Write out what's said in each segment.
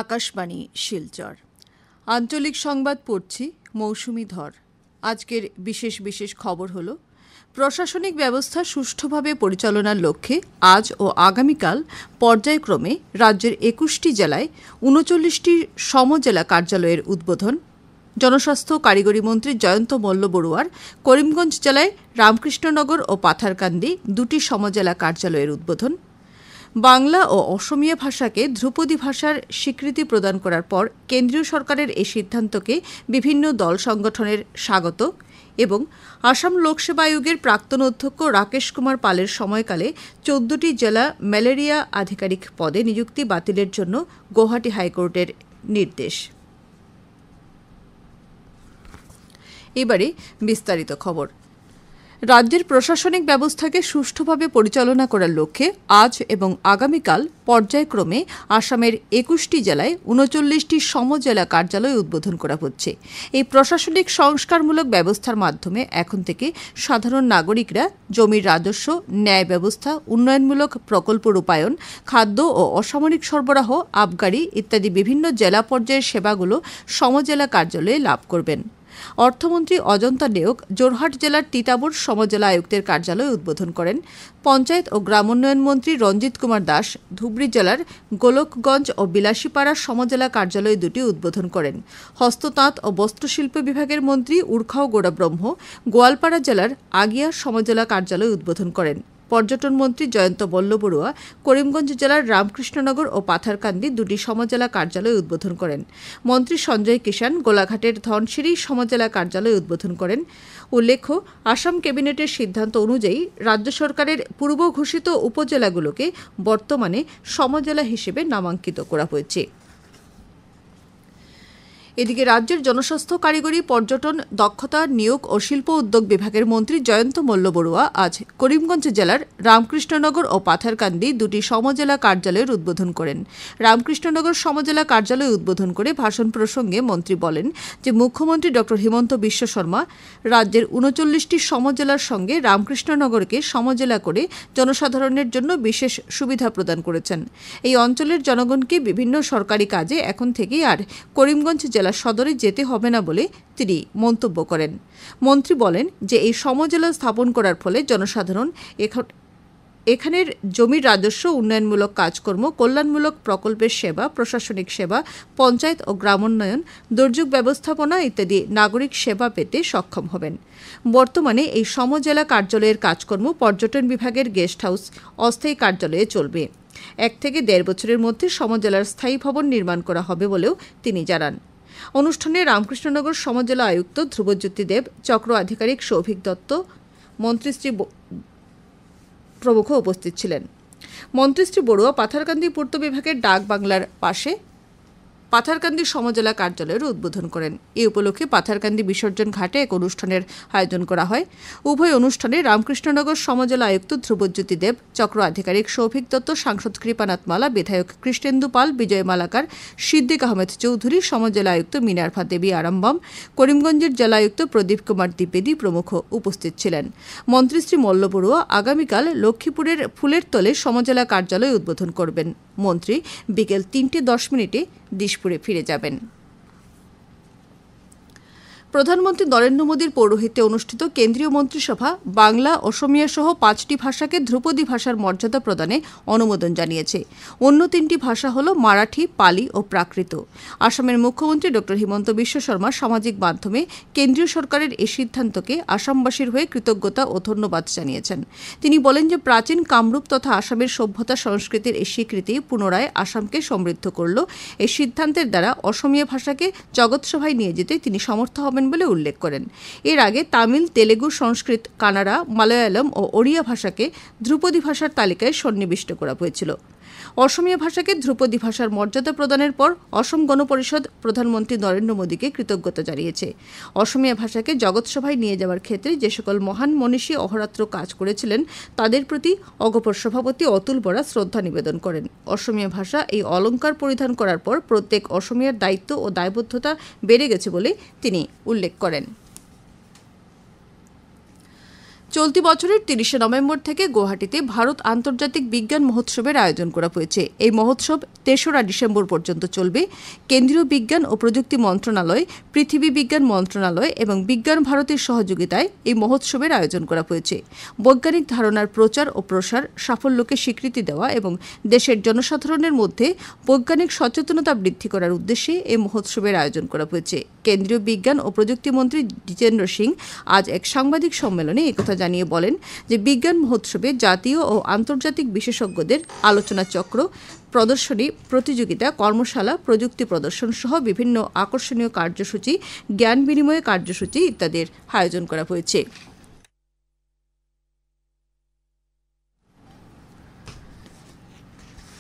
আকাশবাণী শিলচর আঞ্চলিক সংবাদ পড়ছি মৌসুমী ধর। আজকের বিশেষ খবর হলো প্রশাসনিক ব্যবস্থা সুষ্ঠুভাবে পরিচালনার লক্ষ্যে আজ ও আগামীকাল পর্যায়ক্রমে রাজ্যের ২১টি জেলায় ৩৯টি সমজেলা কার্যালয়ের উদ্বোধন। জনস্বাস্থ্য কারিগরি মন্ত্রী জয়ন্ত মল্ল বড়ুয়ার করিমগঞ্জ জেলায় রামকৃষ্ণনগর ও পাথারকান্দি দুটি সমজেলা কার্যালয়ের উদ্বোধন। বাংলা ও অসমিয়া ভাষাকে ধ্রুপদী ভাষার স্বীকৃতি প্রদান করার পর কেন্দ্রীয় সরকারের এই সিদ্ধান্তকে বিভিন্ন দল সংগঠনের স্বাগত এবং আসাম লোকসেবা আয়োগের প্রাক্তন অধ্যক্ষ রাকেশ কুমার পালের সময়কালে ১৪টি জেলা ম্যালেরিয়া আধিকারিক পদে নিযুক্তি বাতিলের জন্য গৌহাটি হাইকোর্টের নির্দেশ। এবারে বিস্তারিত খবর। রাজ্যের প্রশাসনিক ব্যবস্থাকে সুষ্ঠুভাবে পরিচালনা করার লক্ষ্যে আজ এবং আগামীকাল পর্যায়ক্রমে আসামের ২১টি জেলায় ৩৯টি সমজেলা কার্যালয় উদ্বোধন করা হচ্ছে। এই প্রশাসনিক সংস্কারমূলক ব্যবস্থার মাধ্যমে এখন থেকে সাধারণ নাগরিকরা জমির রাজস্ব, ন্যায় ব্যবস্থা, উন্নয়নমূলক প্রকল্প রূপায়ণ, খাদ্য ও অসামরিক সরবরাহ, আবগারি ইত্যাদি বিভিন্ন জেলা পর্যায়ের সেবাগুলো সমজেলা কার্যালয়ে লাভ করবেন। অর্থমন্ত্রী অজন্তা নেওগ জোরহাট জেলার তিতাবর সমজেলা আয়ুক্তের কার্যালয় উদ্বোধন করেন। পঞ্চায়েত ও গ্রামোন্নয়ন মন্ত্রী রঞ্জিত কুমার দাস ধুবড়ী জেলার গোলকগঞ্জ ও বিলাসীপাড়া সমজেলা কার্যালয় দুটি উদ্বোধন করেন। হস্ততাঁত ও বস্ত্রশিল্প বিভাগের মন্ত্রী উর্খাও গোড়া ব্রহ্ম গোয়ালপাড়া জেলার আগিয়া সমজেলা কার্যালয় উদ্বোধন করেন। পর্যটন মন্ত্রী জয়ন্ত মল্ল বড়ুয়া করিমগঞ্জ জেলার রামকৃষ্ণনগর ও পাথারকান্দি দুটি সমজেলা কার্যালয় উদ্বোধন করেন। মন্ত্রী সঞ্জয় কিষান গোলাঘাটের ধনশিরি সমজেলা কার্যালয় উদ্বোধন করেন। উল্লেখ্য, আসাম ক্যাবিনেটের সিদ্ধান্ত অনুযায়ী রাজ্য সরকারের পূর্ব ঘোষিত উপজেলাগুলোকে বর্তমানে সমজেলা হিসেবে নামাঙ্কিত করা হয়েছে। এদিকে রাজ্যের জনস্বাস্থ্য কারিগরি, পর্যটন, দক্ষতা, নিয়োগ ও শিল্প উদ্যোগ বিভাগের মন্ত্রী জয়ন্ত মল্ল বড়ুয়া আজ করিমগঞ্জ জেলার রামকৃষ্ণনগর ও পাথারকান্দি দুটি সমজেলা কার্যালয়ের উদ্বোধন করেন। রামকৃষ্ণনগর সমজেলা কার্যালয় উদ্বোধন করে ভাষণ প্রসঙ্গে মন্ত্রী বলেন যে মুখ্যমন্ত্রী ড হিমন্ত বিশ্ব শর্মা রাজ্যের ৩৯টি সমজেলার সঙ্গে রামকৃষ্ণনগরকে সমজেলা করে জনসাধারণের জন্য বিশেষ সুবিধা প্রদান করেছেন। এই অঞ্চলের জনগণকে বিভিন্ন সরকারি কাজে এখন থেকেই আর করিমগঞ্জ জেলা সদরে যেতে হবে না বলে তিনি মন্তব্য করেন। মন্ত্রী বলেন যে এই সমজেলা স্থাপন করার ফলে জনসাধারণ এখানের জমির রাজস্ব, উন্নয়নমূলক কাজকর্ম, কল্যাণমূলক প্রকল্পের সেবা, প্রশাসনিক সেবা, পঞ্চায়েত ও গ্রামোন্নয়ন, দুর্যোগ ব্যবস্থাপনা ইত্যাদি নাগরিক সেবা পেতে সক্ষম হবেন। বর্তমানে এই সমজেলা কার্যালয়ের কাজকর্ম পর্যটন বিভাগের গেস্ট হাউস অস্থায়ী কার্যালয়ে চলবে। ১ থেকে ১.৫ বছরের মধ্যে সমজেলার স্থায়ী ভবন নির্মাণ করা হবে বলেও তিনি জানান। অনুষ্ঠানে রামকৃষ্ণনগর সমজেলা আয়ুক্ত ধ্রুবজ্যোতি দেব, চক্র আধিকারিক সৌভিক দত্ত, মন্ত্রীশ্রী প্রমুখ উপস্থিত ছিলেন। মন্ত্রীশ্রী বড়ুয়া পাথারকান্দি পূর্ত বিভাগের ডাক বাংলার পাশে পাথারকান্দি সমজেলা কার্যালয়ের উদ্বোধন করেন। এই উপলক্ষে পাথারকান্দি বিসর্জন ঘাটে এক অনুষ্ঠানের আয়োজন করা হয়। উভয় অনুষ্ঠানে রামকৃষ্ণনগর সমজেলা আয়ুক্ত ধ্রুবজ্যোতি দেব, চক্র আধিকারিক সৌভিক দত্ত, সাংসদ কৃপানাথ মালা, বিধায়ক কৃষ্ণেন্দু পাল, বিজয় মালাকার, সিদ্দিক আহমেদ চৌধুরী, সমজেলা আয়ুক্ত মিনারভা দেবী আরামবাম, করিমগঞ্জের জেলা আয়ুক্ত প্রদীপ কুমার দ্বিবেদী প্রমুখ উপস্থিত ছিলেন। মন্ত্রীশ্রী মল্ল বড়ুয়া আগামীকাল লক্ষ্মীপুরের ফুলের তলে সমজেলা কার্যালয় উদ্বোধন করবেন। মন্ত্রী বিকেল ৩:১০ দিশপুরে ফিরে যাবেন। প্রধানমন্ত্রী নরেন্দ্র মোদীর পৌরোহিত্যে অনুষ্ঠিত কেন্দ্রীয় মন্ত্রিসভা বাংলা, অসমিয়া সহ ৫টি ভাষাকে ধ্রুপদী ভাষার মর্যাদা প্রদানে অনুমোদন জানিয়েছে। অন্য ৩টি ভাষা হল মারাঠি, পালি ও প্রাকৃত। আসামের মুখ্যমন্ত্রী ড হিমন্ত বিশ্ব শর্মা সামাজিক মাধ্যমে কেন্দ্রীয় সরকারের এই সিদ্ধান্তকে আসামবাসীর হয়ে কৃতজ্ঞতা ও ধন্যবাদ জানিয়েছেন। তিনি বলেন যে প্রাচীন কামরূপ তথা আসামের সভ্যতা সংস্কৃতির এই স্বীকৃতি পুনরায় আসামকে সমৃদ্ধ করল। এই সিদ্ধান্তের দ্বারা অসমিয়া ভাষাকে জগৎসভায় নিয়ে যেতে তিনি সমর্থ হবেন বলে উল্লেখ করেন। এর আগে তামিল, তেলেগু, সংস্কৃত, কানাড়া, মালয়ালম ও ওড়িয়া ভাষাকে ধ্রুপদী ভাষার তালিকায় সন্নিবিষ্ট করা হয়েছিল। অসমিয়া ভাষাকে ধ্রুপদী ভাষার মর্যাদা প্রদানের পর অসম গণ পরিষদ প্রধানমন্ত্রী নরেন্দ্র মোদীকে কৃতজ্ঞতা জানিয়েছে। অসমিয়া ভাষাকে জগৎসভায় নিয়ে যাওয়ার ক্ষেত্রে যে সকল মহান মনীষী অহরাত্র কাজ করেছিলেন তাদের প্রতি অগপর সভাপতি অতুল বরা শ্রদ্ধা নিবেদন করেন। অসমিয়া ভাষা এই অলঙ্কার পরিধান করার পর প্রত্যেক অসমিয়ার দায়িত্ব ও দায়বদ্ধতা বেড়ে গেছে বলে তিনি উল্লেখ করেন। চলতি বছরের ৩০ নভেম্বর থেকে গুয়াহাটিতে ভারত আন্তর্জাতিক বিজ্ঞান মহোৎসবের আয়োজন করা হয়েছে। এই মহোৎসব ৩রা ডিসেম্বর পর্যন্ত চলবে। কেন্দ্রীয় বিজ্ঞান ও প্রযুক্তি মন্ত্রণালয়, পৃথিবী বিজ্ঞান মন্ত্রণালয় এবং বিজ্ঞান ভারতীর সহযোগিতায় এই মহোৎসবের আয়োজন করা হয়েছে। বৈজ্ঞানিক ধারণার প্রচার ও প্রসার, সাফল্যকে স্বীকৃতি দেওয়া এবং দেশের জনসাধারণের মধ্যে বৈজ্ঞানিক সচেতনতা বৃদ্ধি করার উদ্দেশ্যে এই মহোৎসবের আয়োজন করা হয়েছে। কেন্দ্রীয় বিজ্ঞান ও প্রযুক্তি মন্ত্রী জিতেন্দ্র সিং আজ এক সাংবাদিক সম্মেলনে একথা জানিয়ে বলেন যে বিজ্ঞান মহোৎসবে জাতীয় ও আন্তর্জাতিক বিশেষজ্ঞদের আলোচনা চক্র, প্রদর্শনী, প্রতিযোগিতা, কর্মশালা, প্রযুক্তি প্রদর্শন সহ বিভিন্ন আকর্ষণীয় কার্যসূচি, জ্ঞান বিনিময় কার্যসূচি ইত্যাদির আয়োজন করা হয়েছে।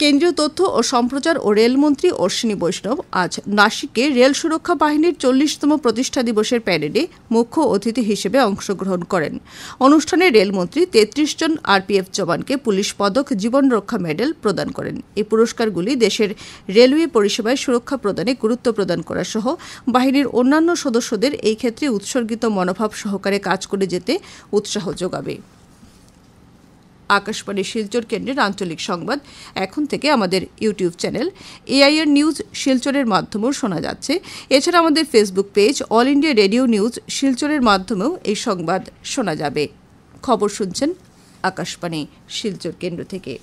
কেন্দ্রীয় তথ্য ও সম্প্রচার ও রেলমন্ত্রী অশ্বিনী বৈষ্ণব আজ নাসিকে রেল সুরক্ষা বাহিনীর ৪০তম প্রতিষ্ঠা দিবসের প্যারেডে মুখ্য অতিথি হিসেবে অংশগ্রহণ করেন। অনুষ্ঠানে রেলমন্ত্রী ৩৩ জন আরপিএফ জওয়ানকে পুলিশ পদক, জীবন রক্ষা মেডেল প্রদান করেন। এই পুরস্কারগুলি দেশের রেলওয়ে পরিষেবায় সুরক্ষা প্রদানে গুরুত্ব প্রদান করা সহ বাহিনীর অন্যান্য সদস্যদের এই ক্ষেত্রে উৎসর্গিত মনোভাব সহকারে কাজ করে যেতে উৎসাহ যোগাবে। আকাশবাণী শিলচর কেন্দ্রের আঞ্চলিক সংবাদ এখন থেকে আমাদের ইউটিউব চ্যানেল এআইআর নিউজ শিলচরের মাধ্যমেও শোনা যাচ্ছে। এছাড়া আমাদের Facebook page all India radio news শিলচরের মাধ্যমেও এই সংবাদ শোনা যাবে। খবর শুনছেন আকাশবাণী শিলচর কেন্দ্র থেকে।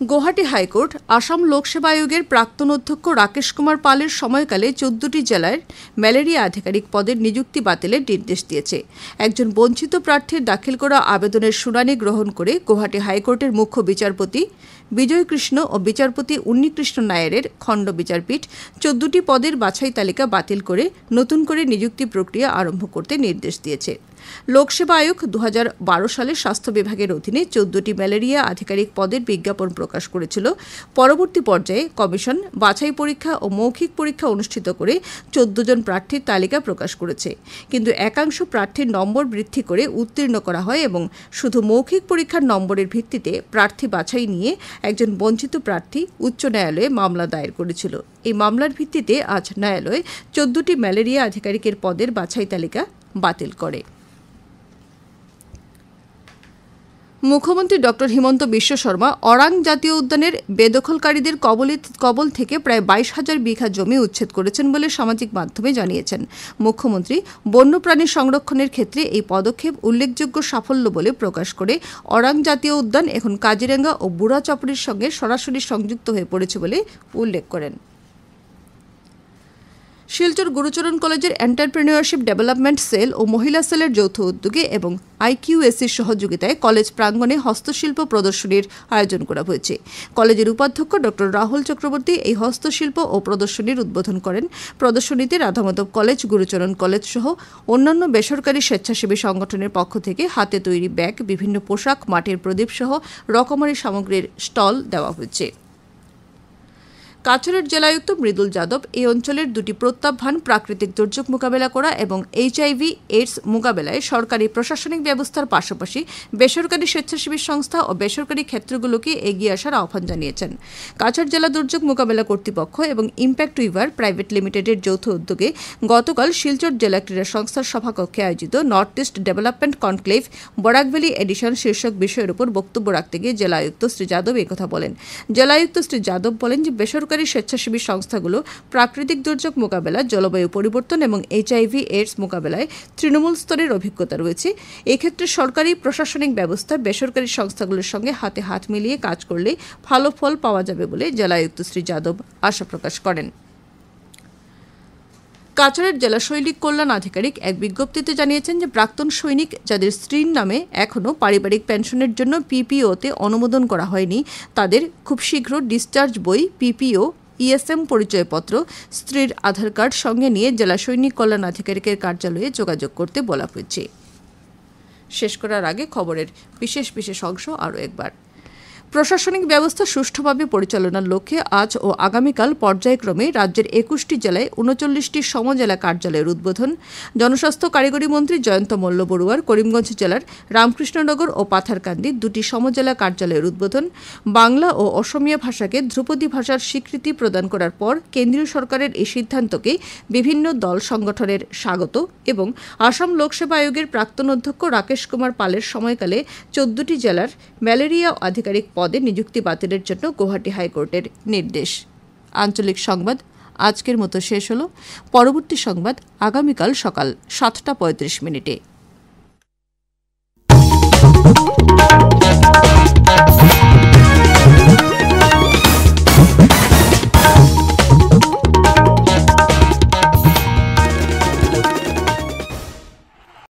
গুয়াহাটি হাইকোর্ট আসাম লোকসেবা আয়োগের প্রাক্তন অধ্যক্ষ রাকেশ কুমার পালের সময়কালে ১৪টি জেলার ম্যালেরিয়া আধিকারিক পদের নিযুক্তি বাতিলের নির্দেশ দিয়েছে। একজন বঞ্চিত প্রার্থীর দাখিল করা আবেদনের শুনানি গ্রহণ করে গুয়াহাটি হাইকোর্টের মুখ্য বিচারপতি বিজয় কৃষ্ণ ও বিচারপতি উন্নিকৃষ্ণ নায়ারের খণ্ড বিচারপীঠ ১৪টি পদের বাছাই তালিকা বাতিল করে নতুন করে নিযুক্তি প্রক্রিয়া আরম্ভ করতে নির্দেশ দিয়েছে। লোকসেবা আয়োগ ২০১২ সালে স্বাস্থ্য বিভাগের অধীনে ১৪টি ম্যালেরিয়া আধিকারিক পদের বিজ্ঞাপন প্রকাশ করেছিল। পরবর্তী পর্যায়ে কমিশন বাছাই পরীক্ষা ও মৌখিক পরীক্ষা অনুষ্ঠিত করে ১৪ জন প্রার্থীর তালিকা প্রকাশ করেছে। কিন্তু একাংশ প্রার্থীর নম্বর বৃদ্ধি করে উত্তীর্ণ করা হয় এবং শুধু মৌখিক পরীক্ষার নম্বরের ভিত্তিতে প্রার্থী বাছাই নিয়ে একজন বঞ্চিত প্রার্থী উচ্চ ন্যায়ালয়ে মামলা দায়ের করেছিল। এই মামলার ভিত্তিতে আজ ন্যায়ালয় ১৪টি ম্যালেরিয়া আধিকারিকের পদের বাছাই তালিকা বাতিল করে। মুখ্যমন্ত্রী ড হিমন্ত বিশ্ব শর্মা অরাং জাতীয় উদ্যানের বেদখলকারীদের কবল থেকে প্রায় ২২,০০০ বিঘা জমি উচ্ছেদ করেছেন বলে সামাজিক মাধ্যমে জানিয়েছেন। মুখ্যমন্ত্রী বন্যপ্রাণী সংরক্ষণের ক্ষেত্রে এই পদক্ষেপ উল্লেখযোগ্য সাফল্য বলে প্রকাশ করে অরাং জাতীয় উদ্যান এখন কাজিরাঙ্গা ও বুড়াচপড়ির সঙ্গে সরাসরি সংযুক্ত হয়ে পড়েছে বলে উল্লেখ করেন। শিলচর গুরুচরণ কলেজের এন্টারপ্রেনিউরশিপ ডেভেলপমেন্ট সেল ও মহিলা সেলের যৌথ উদ্যোগে এবং আইকিউএসির সহযোগিতায় কলেজ প্রাঙ্গণে হস্তশিল্প প্রদর্শনীর আয়োজন করা হয়েছে। কলেজের উপাধ্যক্ষ ড রাহুল চক্রবর্তী এই হস্তশিল্প ও প্রদর্শনীর উদ্বোধন করেন। প্রদর্শনীতে রাধামাধব কলেজ, গুরুচরণ কলেজ সহ অন্যান্য বেসরকারি স্বেচ্ছাসেবী সংগঠনের পক্ষ থেকে হাতে তৈরি ব্যাগ, বিভিন্ন পোশাক, মাটির প্রদীপ সহ রকমারি সামগ্রীর স্টল দেওয়া হয়েছে। কাছাড়ের জেলায়ুক্ত মৃদুল যাদব এই অঞ্চলের দুটি প্রত্যাহ্বান, প্রাকৃতিক দুর্যোগ মোকাবেলা করা এবং HIV/AIDS মোকাবেলায় সরকারি প্রশাসনিক ব্যবস্থার পাশাপাশি বেসরকারি স্বেচ্ছাসেবী সংস্থা ও বেসরকারি ক্ষেত্রগুলোকে এগিয়ে আসার আহ্বান জানিয়েছেন। কাছাড় জেলা দুর্যোগ মোকাবেলা কর্তৃপক্ষ এবং ইম্প্যাক্ট উইভার প্রাইভেট লিমিটেডের যৌথ উদ্যোগে গতকাল শিলচর জেলা ক্রীড়া সংস্থার সভাকক্ষে আয়োজিত North East development conclave Barak Valley edition শীর্ষক বিষয়ের উপর বক্তব্য রাখতে গিয়ে জেলায়ুক্ত শ্রী যাদব একথা বলেন। জেলায়ুক্ত শ্রী যাদব বলেন যে বেসরকারি স্বেচ্ছাসেবী সংস্থাগুলো প্রাকৃতিক দুর্যোগ মোকাবেলা, জলবায়ু পরিবর্তন এবং HIV/AIDS মোকাবেলায় তৃণমূল স্তরের অভিজ্ঞতা রয়েছে। এক্ষেত্রে সরকারি প্রশাসনিক ব্যবস্থা বেসরকারি সংস্থাগুলোর সঙ্গে হাতে হাত মিলিয়ে কাজ করলে ভালো ফল পাওয়া যাবে বলে জেলায়ুক্ত শ্রী যাদব আশা প্রকাশ করেন। কাছাড়ের জেলা সৈনিক কল্যাণ আধিকারিক এক বিজ্ঞপ্তিতে জানিয়েছেন যে প্রাক্তন সৈনিক যাদের স্ত্রীর নামে এখনও পারিবারিক পেনশনের জন্য পিপিওতে অনুমোদন করা হয়নি, তাদের খুব শীঘ্র ডিসচার্জ বই, পিপিও, ESM পরিচয়পত্র, স্ত্রীর আধার কার্ড সঙ্গে নিয়ে জেলা সৈনিক কল্যাণ আধিকারিকের কার্যালয়ে যোগাযোগ করতে বলা হয়েছে। শেষ করার আগে খবরের বিশেষ অংশ আরও একবার। প্রশাসনিক ব্যবস্থা সুষ্ঠুভাবে পরিচালনার লক্ষ্যে আজ ও আগামীকাল পর্যায়ক্রমে রাজ্যের ২১টি জেলায় ৩৯টি সমজেলা কার্যালয়ের উদ্বোধন জনস্বাস্থ্য কারিগরি মন্ত্রী জয়ন্ত মল্ল বড়ুয়ার করিমগঞ্জ জেলার রামকৃষ্ণনগর ও পাথারকান্দি দুটি সমজেলা কার্যালয়ের উদ্বোধন বাংলা ও অসমীয়া ভাষাকে ধ্রুপদী ভাষার স্বীকৃতি প্রদান করার পর কেন্দ্রীয় সরকারের এই সিদ্ধান্তকে বিভিন্ন দল সংগঠনের স্বাগত এবং আসাম লোকসেবা আয়োগের প্রাক্তন অধ্যক্ষ রাকেশ কুমার পালের সময়কালে ১৪টি জেলার ম্যালেরিয়া আধিকারিক পদে নিযুক্তি বাতিলের জন্য গৌহাটি হাইকোর্টের নির্দেশ। আঞ্চলিক সংবাদ আজকের মতো শেষ হলো। পরবর্তী সংবাদ আগামীকাল সকাল ৭টা ৩৫ মিনিটে।